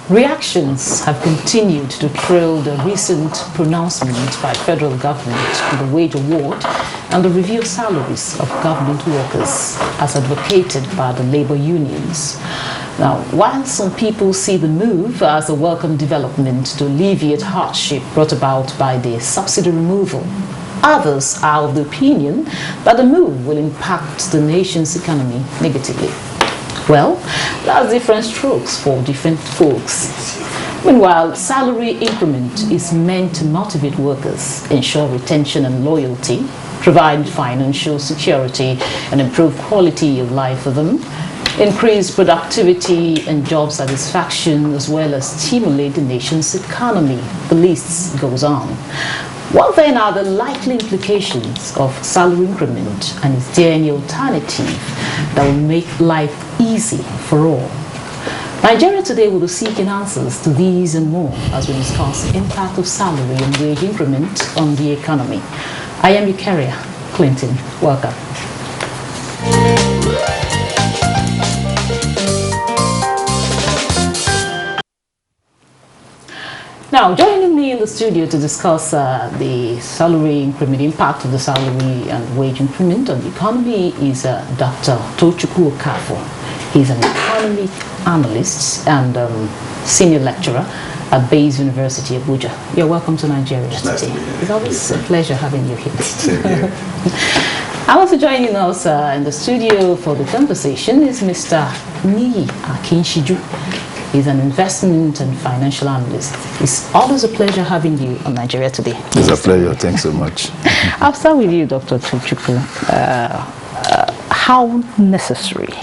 Reactions have continued to trail the recent pronouncement by federal government on the wage award and the review of salaries of government workers as advocated by the labor unions. Now, while some people see the move as a welcome development to alleviate hardship brought about by the subsidy removal, others are of the opinion that the move will impact the nation's economy negatively. Well, that's different strokes for different folks. Meanwhile, salary increment is meant to motivate workers, ensure retention and loyalty, provide financial security and improve quality of life for them, increase productivity and job satisfaction, as well as stimulate the nation's economy. The list goes on. What then are the likely implications of salary increment, and is there any alternative that will make life easy for all? Nigeria today will be seeking answers to these and more as we discuss the impact of salary and wage increment on the economy. I am your carrier, Clinton. Welcome. Now, joining me in the studio to discuss the salary increment, impact of the salary and wage increment on the economy is Dr. Tochukwu Okafor. He's an economic analyst and senior lecturer at Bayes University, Abuja. You're welcome to Nigeria today. It's always a pleasure having you here. And also joining us in the studio for the conversation is Mr. Niyi Akinshiju. He's an investment and financial analyst. It's always a pleasure having you on Nigeria today. It's a pleasure. Thanks so much. I'll start with you, Dr. Tochukwu. How necessary,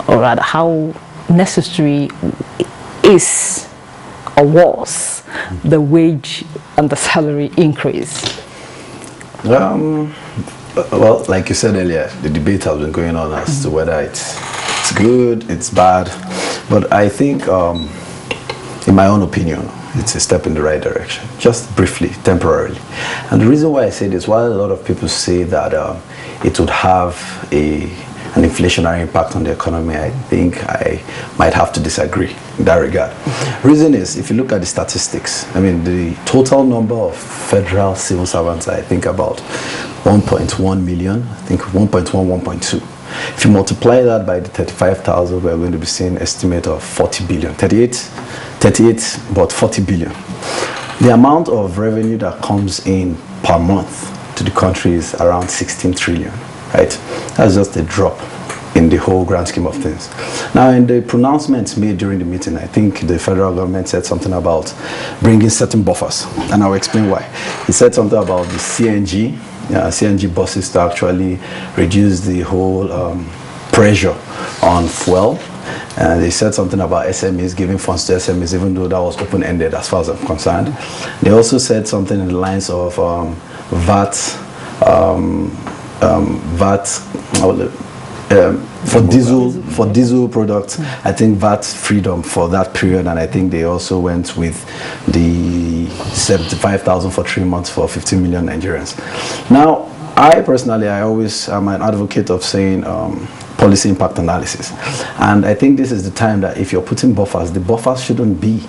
or rather, how necessary is or was the wage and the salary increase? Well, like you said earlier, the debate has been going on as to whether it's good, it's bad. But I think, in my own opinion, it's a step in the right direction, just briefly, temporarily. And the reason why I say this, while a lot of people say that it would have an inflationary impact on the economy, I think I might have to disagree in that regard. Reason is, if you look at the statistics, I mean, the total number of federal civil servants, I think about 1.1 million, I think 1.1, 1.2. If you multiply that by the 35,000, we're going to be seeing an estimate of 40 billion, 38, but 40 billion. The amount of revenue that comes in per month to the country is around 16 trillion, right? That's just a drop in the whole grand scheme of things. Now, in the pronouncements made during the meeting, I think the federal government said something about bringing certain buffers, and I'll explain why. He said something about the CNG buses to actually reduce the whole pressure on fuel. And they said something about SMEs, giving funds to SMEs, even though that was open-ended as far as I'm concerned. They also said something in the lines of for diesel products. I think VAT freedom for that period, and I think they also went with the 75,000 for 3 months for 15 million Nigerians. Now, I personally, am an advocate of saying policy impact analysis, and I think this is the time that if you're putting buffers, the buffers shouldn't be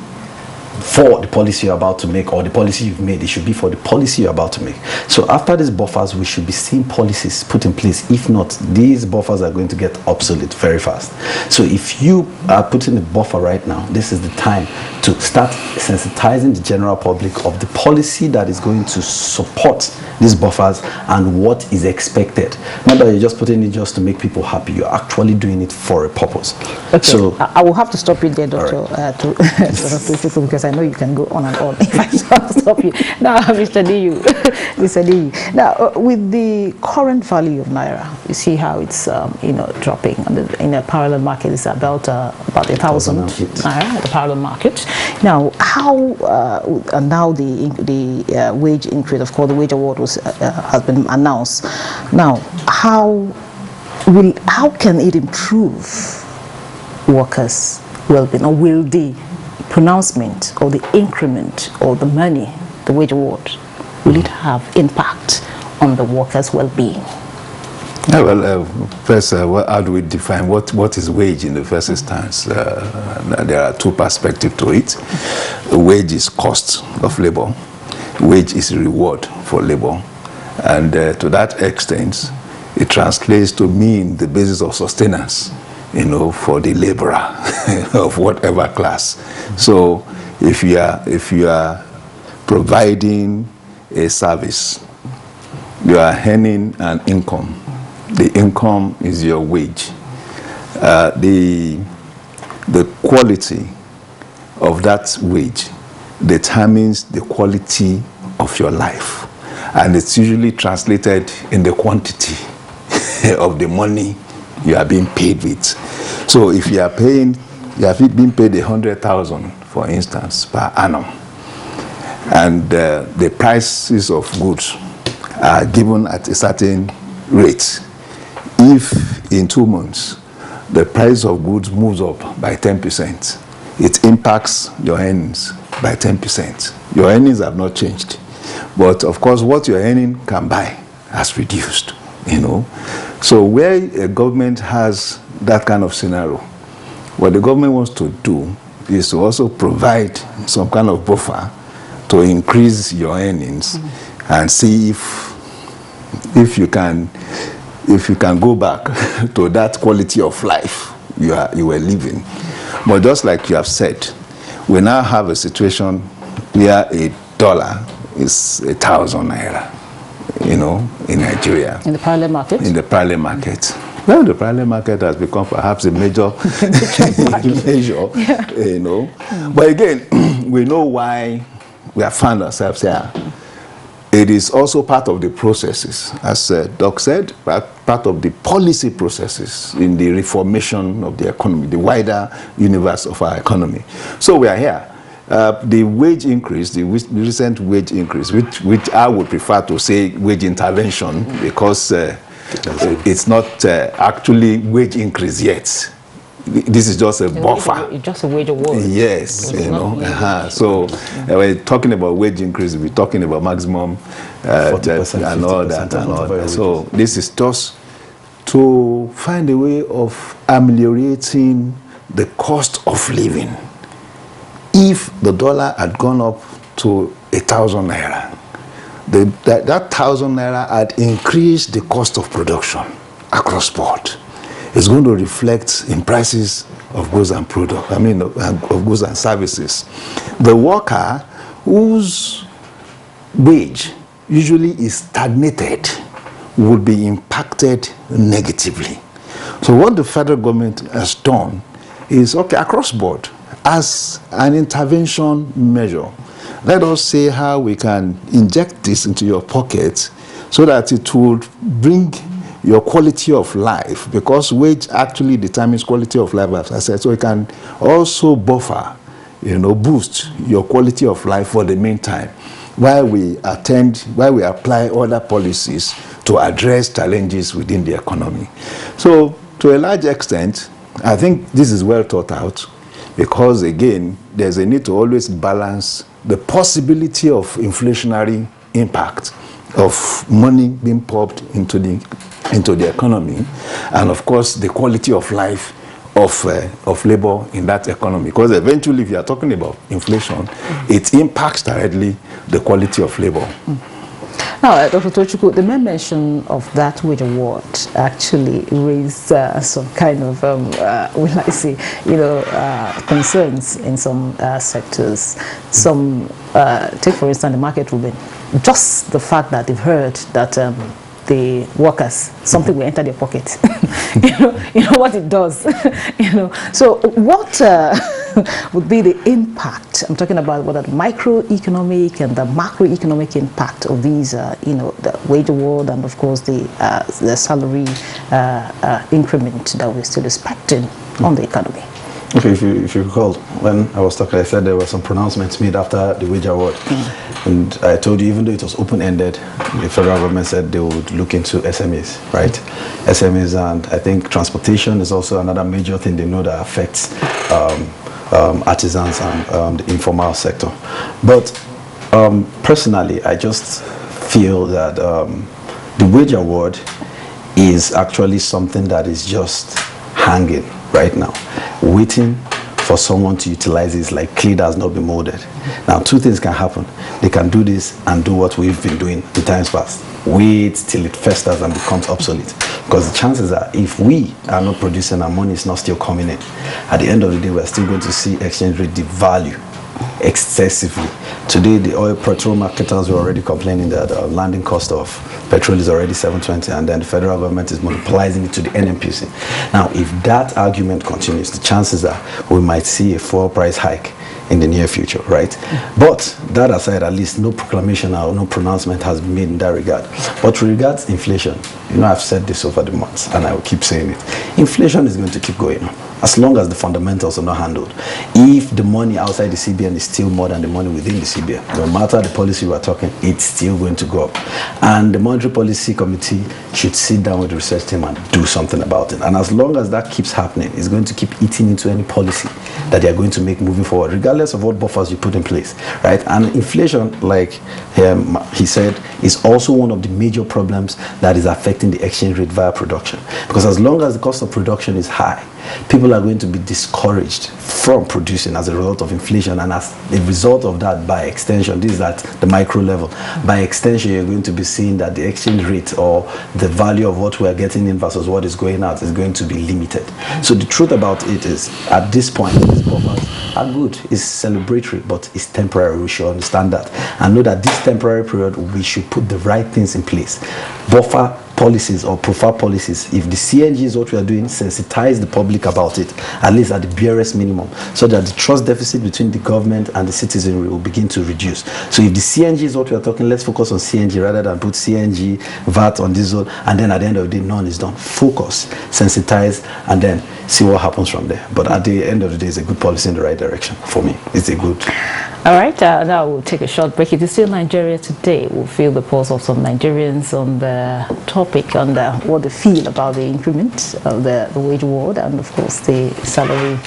for the policy you're about to make or the policy you've made. It should be for the policy you're about to make. So after these buffers, we should be seeing policies put in place. If not, these buffers are going to get obsolete very fast. So if you are putting a buffer right now, this is the time to start sensitizing the general public of the policy that is going to support these buffers and what is expected. Not that you're just putting it just to make people happy. You're actually doing it for a purpose. Okay. So I will have to stop you there, Dr. Right. Because I know you can go on and on if I stop you. Now, Mr. Niyi, now with the current value of Naira, you see how it's dropping. In a parallel market, it's about 1,000 Naira, the parallel market. Now, how and now the wage increase, of course, the wage award has been announced. Now, how can it improve workers' well-being, or will the pronouncement or the increment or the money, the wage award, will it have impact on the workers' well-being? Yeah, well, first, how do we define what is wage in the first instance? There are two perspectives to it. Wage is cost of labor. Wage is reward for labor. And to that extent, it translates to mean the basis of sustenance, for the laborer of whatever class. So if you are providing a service, you are earning an income. The income is your wage. The quality of that wage determines the quality of your life. And it's usually translated in the quantity of the money you are being paid with. So if you have been paid 100,000, for instance, per annum, and the prices of goods are given at a certain rate, if in 2 months the price of goods moves up by 10%, it impacts your earnings by 10%. Your earnings have not changed, but of course what your earning can buy has reduced. So where a government has that kind of scenario, what the government wants to do is to also provide some kind of buffer to increase your earnings and see if you can go back to that quality of life you were living. But just like you have said, we now have a situation where $1 is 1,000 naira, in Nigeria. In the parallel market? In the parallel market. Well, the parallel market has become perhaps a major measure, But again, we know why we have found ourselves here. It is also part of the processes, as Doc said, part of the policy processes in the reformation of the economy, the wider universe of our economy. So we are here. The wage increase, the recent wage increase, which I would prefer to say wage intervention, because it's not actually wage increase yet. This is just a buffer. It's just a wage award. Yes, So we're talking about wage increase. We're talking about maximum 40% and all that. So this is just to find a way of ameliorating the cost of living. If the dollar had gone up to 1,000 naira, that 1,000 naira had increased the cost of production across board. It's going to reflect in prices of goods and of goods and services. The worker whose wage usually is stagnated would be impacted negatively. So what the federal government has done is, across board, as an intervention measure, let us see how we can inject this into your pocket so that it will bring your quality of life, because wage actually determines quality of life, as I said. So it can also buffer, boost your quality of life for the meantime, while we apply other policies to address challenges within the economy. So to a large extent, I think this is well thought out, because again, there's a need to always balance the possibility of inflationary impact of money being pumped into the economy, and of course the quality of life of labor in that economy. Because eventually, if you are talking about inflation, it impacts directly the quality of labor. Now, Dr. Tochukwu, the mere mention of that wage award actually raised some kind of, concerns in some sectors. Some, take for instance, the market women. Just the fact that they've heard that the workers, something will enter their pocket. you know what it does. So what would be the impact? I'm talking about what the microeconomic and the macroeconomic impact of these, the wage award and of course the salary increment that we're still expecting on the economy. Okay, if you recall, when I was talking, I said there were some pronouncements made after the wage award. And I told you, even though it was open-ended, the federal government said they would look into SMEs, right? SMEs, and I think transportation is also another major thing they know that affects artisans and the informal sector. But personally, I just feel that the wage award is actually something that is just hanging right now, waiting for someone to utilize it. Like clay that has not been molded. Now, two things can happen. They can do this and do what we've been doing in times past. Wait till it festers and becomes obsolete. Because the chances are, if we are not producing, our money is not still coming in, at the end of the day, we're still going to see exchange rate devalue excessively. Today, the oil petrol marketers were already complaining that the landing cost of petrol is already 720, and then the federal government is monopolizing it to the NNPC. Now, if that argument continues, the chances are we might see a fuel price hike in the near future, right? But that aside, at least no proclamation or no pronouncement has been made in that regard. But with regards to inflation, I've said this over the months, and I will keep saying it. Inflation is going to keep going on as long as the fundamentals are not handled. If the money outside the CBN is still more than the money within the CBN, no matter the policy we are talking, it's still going to go up. And the Monetary Policy Committee should sit down with the research team and do something about it. And as long as that keeps happening, it's going to keep eating into any policy that they are going to make moving forward, regardless of what buffers you put in place, right? And inflation, like he said, is also one of the major problems that is affecting the exchange rate via production. Because as long as the cost of production is high, people are going to be discouraged from producing as a result of inflation, and as a result of that, by extension, this is at the micro level, by extension, you're going to be seeing that the exchange rate or the value of what we are getting in versus what is going out is going to be limited. So the truth about it is, at this point, these buffers are good. It's celebratory, but it's temporary. We should understand that and know that this temporary period, we should put the right things in place. Buffer policies or profile policies, if the CNG is what we are doing, sensitize the public about it, at least at the barest minimum, so that the trust deficit between the government and the citizenry will begin to reduce. So if the CNG is what we are talking, let's focus on CNG rather than put CNG, VAT on diesel, and then at the end of the day, none is done. Focus, sensitize, and then see what happens from there. But at the end of the day, it's a good policy in the right direction for me. It's a good. All right, now we'll take a short break. It is still Nigeria Today. We'll feel the pulse of some Nigerians on the topic, on what they feel about the increment of the wage award and, of course, the salary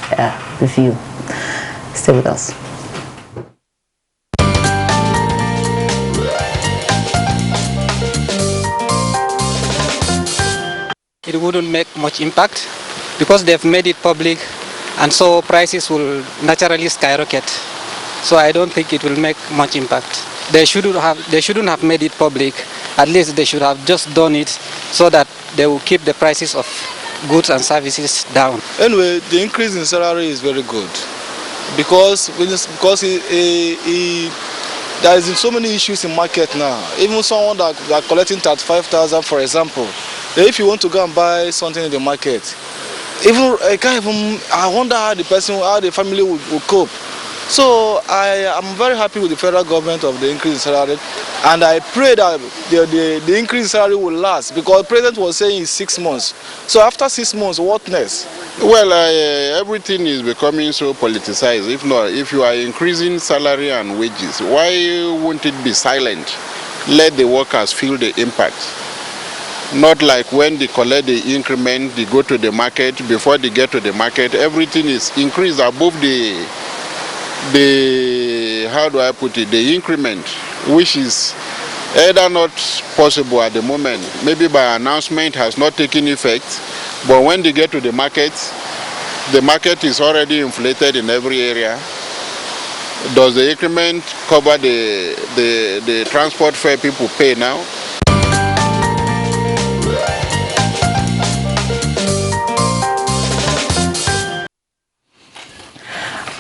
review. Stay with us. It wouldn't make much impact because they've made it public, and so prices will naturally skyrocket. So I don't think it will make much impact. They shouldn't have made it public. At least they should have just done it so that they will keep the prices of goods and services down. Anyway, the increase in salary is very good because there is so many issues in market now. Even someone that are collecting 35,000, for example, if you want to go and buy something in the market, I wonder how the family will cope. So I am very happy with the federal government of the increase in salary, and I pray that the increase in salary will last, because the president was saying it's 6 months. So after 6 months, what next? Well, everything is becoming so politicized. If you are increasing salary and wages, why won't it be silent? Let the workers feel the impact. Not like when they collect the increment, they go to the market. Before they get to the market, everything is increased above the increment, which is either not possible at the moment, maybe by announcement has not taken effect, but when they get to the market is already inflated in every area. Does the increment cover the transport fare people pay now?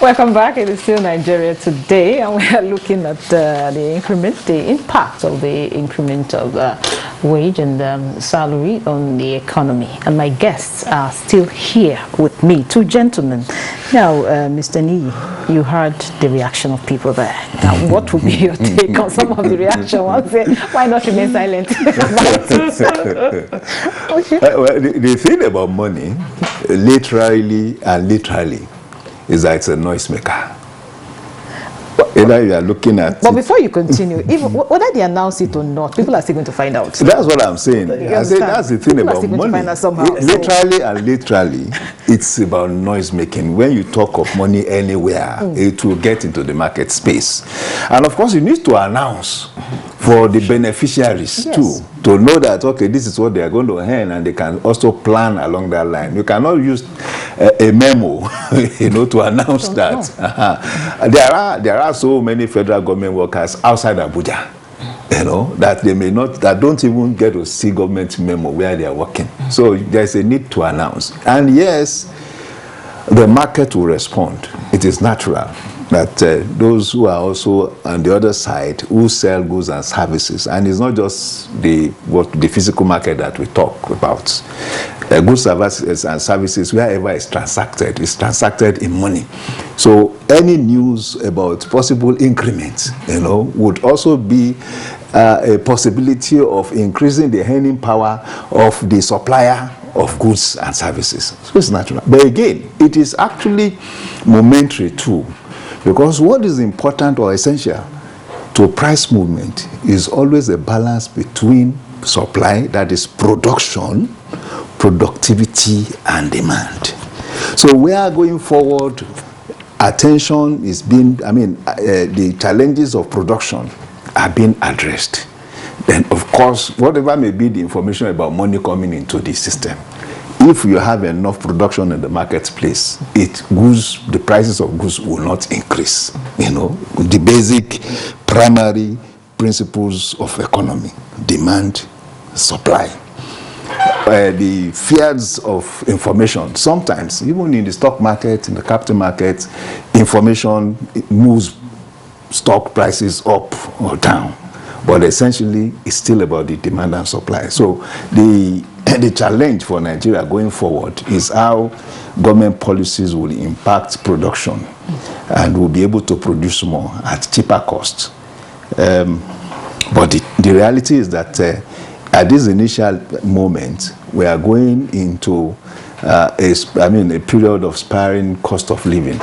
Welcome back. It is still Nigeria Today, and we are looking at the increment, the impact of the increment of wage and salary on the economy. And my guests are still here with me, two gentlemen. Now, Mr. Niyi, you heard the reaction of people there. Now, what would be your take on some of the reaction? One say, why not remain silent? Okay. Well, the thing about money, literally, is that it's a noisemaker. Either you are looking at. But before you continue, even whether they announce it or not, people are still going to find out. That's what I'm saying. I say that's the thing about money. Literally, it's about noise making. When you talk of money anywhere, it will get into the market space. And of course, you need to announce for the beneficiaries too, to know that, okay, this is what they are going to earn, and they can also plan along that line. You cannot use a memo, you know, to announce that. There are so many federal government workers outside Abuja, you know, that they may not, that don't even get to see government memo where they are working. So there's a need to announce. And yes, the market will respond. It is natural that those who are also on the other side, who sell goods and services, and it's not just the physical market that we talk about. Goods, services, and services, wherever it's transacted in money. So any news about possible increments, you know, would also be a possibility of increasing the earning power of the supplier of goods and services. So it's natural. But again, it is actually momentary too, because what is important or essential to price movement is always a balance between supply, that is production, productivity, and demand. So we are going forward, attention is being, the challenges of production are being addressed. Then, of course, whatever may be the information about money coming into the system, if you have enough production in the marketplace, the prices of goods will not increase. You know, the basic primary principles of economy: demand, supply. The fears of information, sometimes, even in the stock market, in the capital market, information moves stock prices up or down. But essentially, it's still about the demand and supply. So the challenge for Nigeria going forward is how government policies will impact production and will be able to produce more at cheaper costs. But the reality is that at this initial moment, we are going into a period of spiraling cost of living.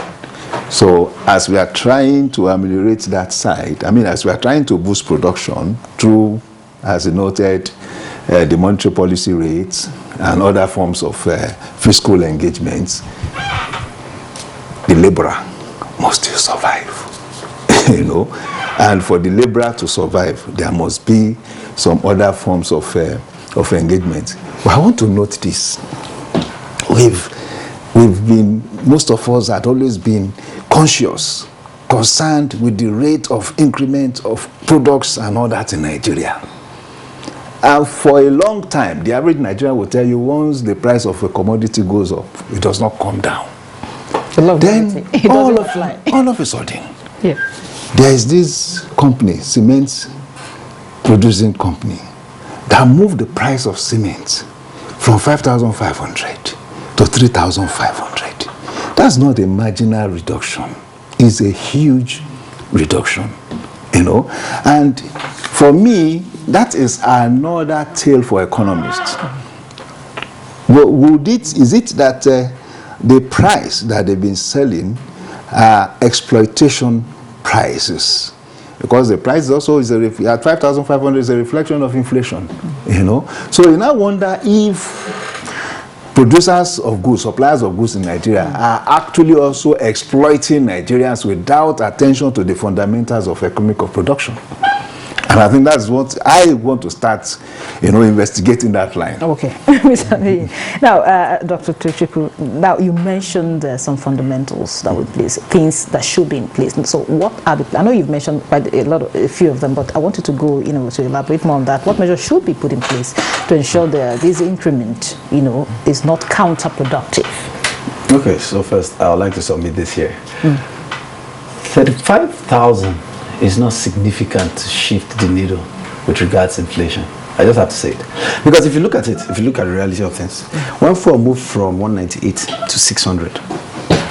So as we are trying to ameliorate that side, as we are trying to boost production through, as you noted, the monetary policy rates and other forms of fiscal engagements, the laborer must still survive. You know, and for the laborer to survive, there must be some other forms of engagement. But I want to note this: we've been, most of us had always been conscious, concerned with the rate of increment of products and all that in Nigeria. And for a long time, the average Nigerian will tell you, once the price of a commodity goes up, it does not come down. Then all of a sudden, there is this company, cement producing company, that moved the price of cement from 5,500 to 3,500. That's not a marginal reduction. It's a huge reduction, you know. And for me, that is another tale for economists. Is it that the price that they've been selling are exploitation prices? Because the price also is at 5,500 is a reflection of inflation, you know. So you now wonder if producers of goods, suppliers of goods in Nigeria are actually also exploiting Nigerians without attention to the fundamentals of economic production. And I think that's what I want to start, you know, investigating that line. Okay. Now, Dr. Tochukwu, now you mentioned some fundamentals that would place, things that should be in place. So what are the, I know you've mentioned quite a few of them, but I wanted to go, you know, to elaborate more on that. What measures should be put in place to ensure that this increment, you know, is not counterproductive? Okay, so first, I would like to submit this here. 35,000 is not significant to shift the needle with regards to inflation. I just have to say it. Because if you look at it, if you look at the reality of things, when fuel moved from 198 to 600,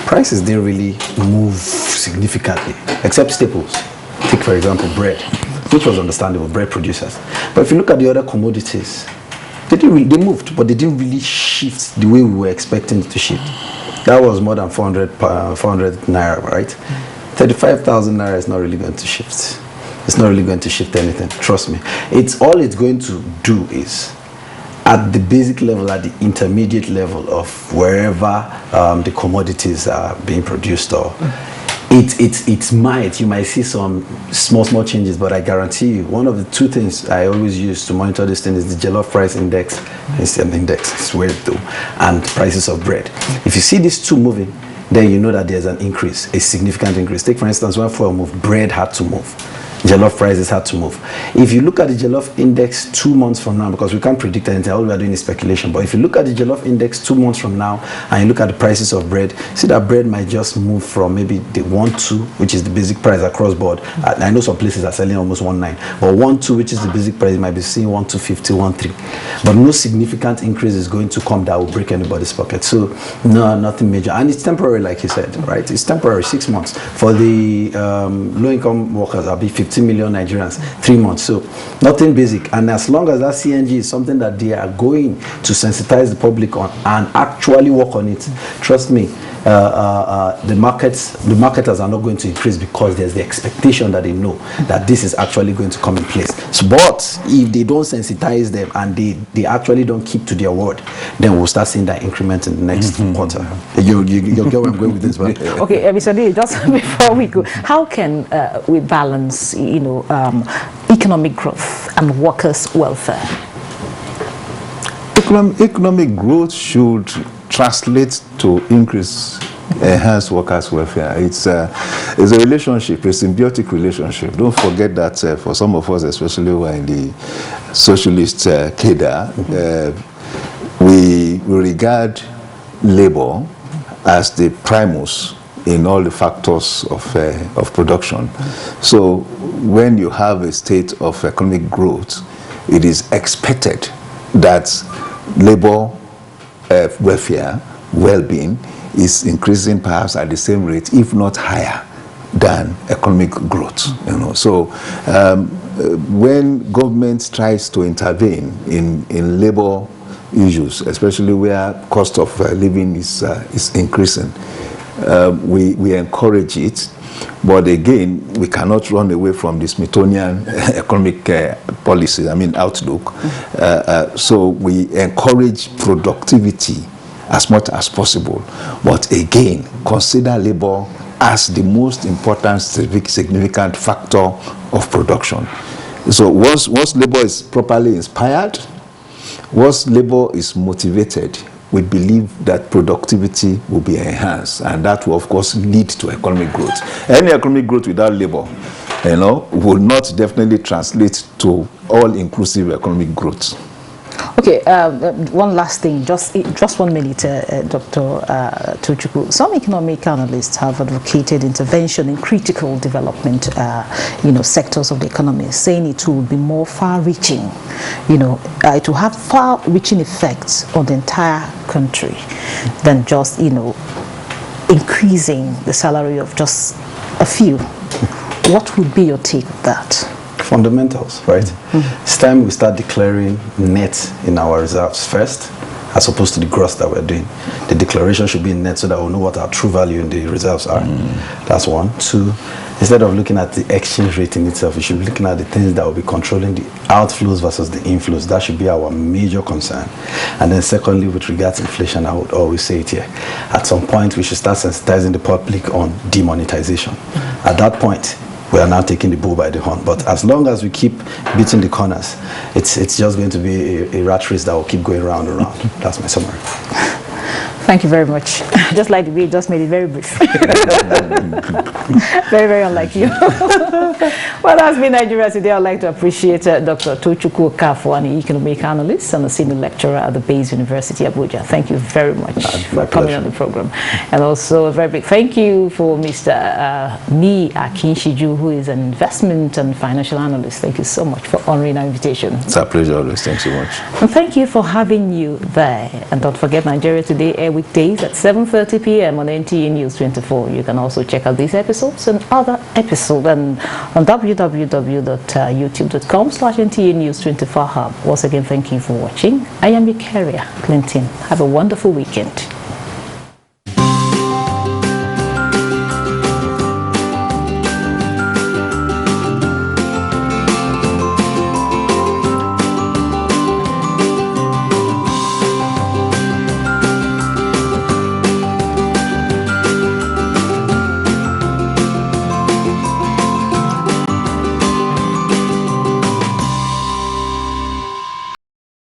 prices didn't really move significantly, except staples. Take, for example, bread, which was understandable, bread producers. But if you look at the other commodities, they moved, but they didn't really shift the way we were expecting it to shift. That was more than 400 naira, right? 35,000 naira is not really going to shift. It's not really going to shift anything, trust me. All it's going to do is, at the basic level, at the intermediate level of wherever the commodities are being produced, or you might see some small changes, but I guarantee you, one of the two things I always use to monitor this thing is the jollof price index. It's an index, it's weird though, and prices of bread. If you see these two moving, then you know that there's an increase, a significant increase. Take for instance, when fuel moved, bread had to move. Jollof prices had to move. If you look at the jollof index 2 months from now, because we can't predict anything, all we are doing is speculation, but if you look at the jollof index 2 months from now and you look at the prices of bread, see that bread might just move from maybe the 1.2, which is the basic price across board. I know some places are selling almost 1.9, but 1.2, which is the basic price, you might be seeing 1.250, 1.3. But no significant increase is going to come that will break anybody's pocket. So no, nothing major. And it's temporary, like you said, right? It's temporary, 6 months. For the low-income workers, I'll be 15 million Nigerians, 3 months. So nothing basic. And as long as that CNG is something that they are going to sensitize the public on and actually work on it, trust me, the marketers are not going to increase because there's the expectation that they know that this is actually going to come in place. So, but if they don't sensitize them and they actually don't keep to their word, then we'll start seeing that increment in the next quarter. You get where I'm going with this, right? Okay, Mr. D, just before we go, how can we balance, economic growth and workers' welfare? Economic growth should translate to enhance workers' welfare. It's a relationship, a symbiotic relationship. Don't forget that for some of us, especially who are in the socialist cadre, we regard labor as the primus in all the factors of production. So when you have a state of economic growth, it is expected that labor welfare, well-being is increasing perhaps at the same rate, if not higher, than economic growth. So when government tries to intervene in labor issues, especially where cost of living is increasing, we encourage it. But again, we cannot run away from the Smithsonian economic policy, outlook. So we encourage productivity as much as possible. But again, consider labor as the most important significant factor of production. So once labor is properly inspired, once labor is motivated, we believe that productivity will be enhanced, and that will of course lead to economic growth. Any economic growth without labor, will not definitely translate to all-inclusive economic growth. Okay, one last thing, just 1 minute, Dr. Tochukwu. Some economic analysts have advocated intervention in critical development, sectors of the economy, saying it will be more far-reaching, it will have far-reaching effects on the entire country than just, increasing the salary of just a few. What would be your take on that? Fundamentals, right? It's time we start declaring net in our reserves first, as opposed to the gross that we're doing. The declaration should be in net so that we'll know what our true value in the reserves are. That's one. Two, instead of looking at the exchange rate in itself, we should be looking at the things that will be controlling the outflows versus the inflows. That should be our major concern. And then secondly, with regards to inflation, I would always say it here, at some point we should start sensitizing the public on demonetization. At that point, we are now taking the bull by the horn. But as long as we keep beating the corners, it's just going to be a rat race that will keep going round and round. That's my summary. Thank you very much. Just like the way you just made it very brief. Very, very unlike you. Well, that's been Nigeria Today. I'd like to appreciate Dr. Tochukwu Okafor, an economic analyst and a senior lecturer at the Bayes University, Abuja. Thank you very much for coming on the program. And also a very big thank you for Mr. Ni Akinshiju, who is an investment and financial analyst. Thank you so much for honoring our invitation. It's a pleasure always. Thanks so much. And thank you for having you there. And don't forget, Nigeria Today air weekdays at 7:30 p.m. on NTA News 24. You can also check out these episodes and other episodes on www.youtube.com/NTA News 24 Hub. Once again, thank you for watching. I am your carrier, Clinton. Have a wonderful weekend.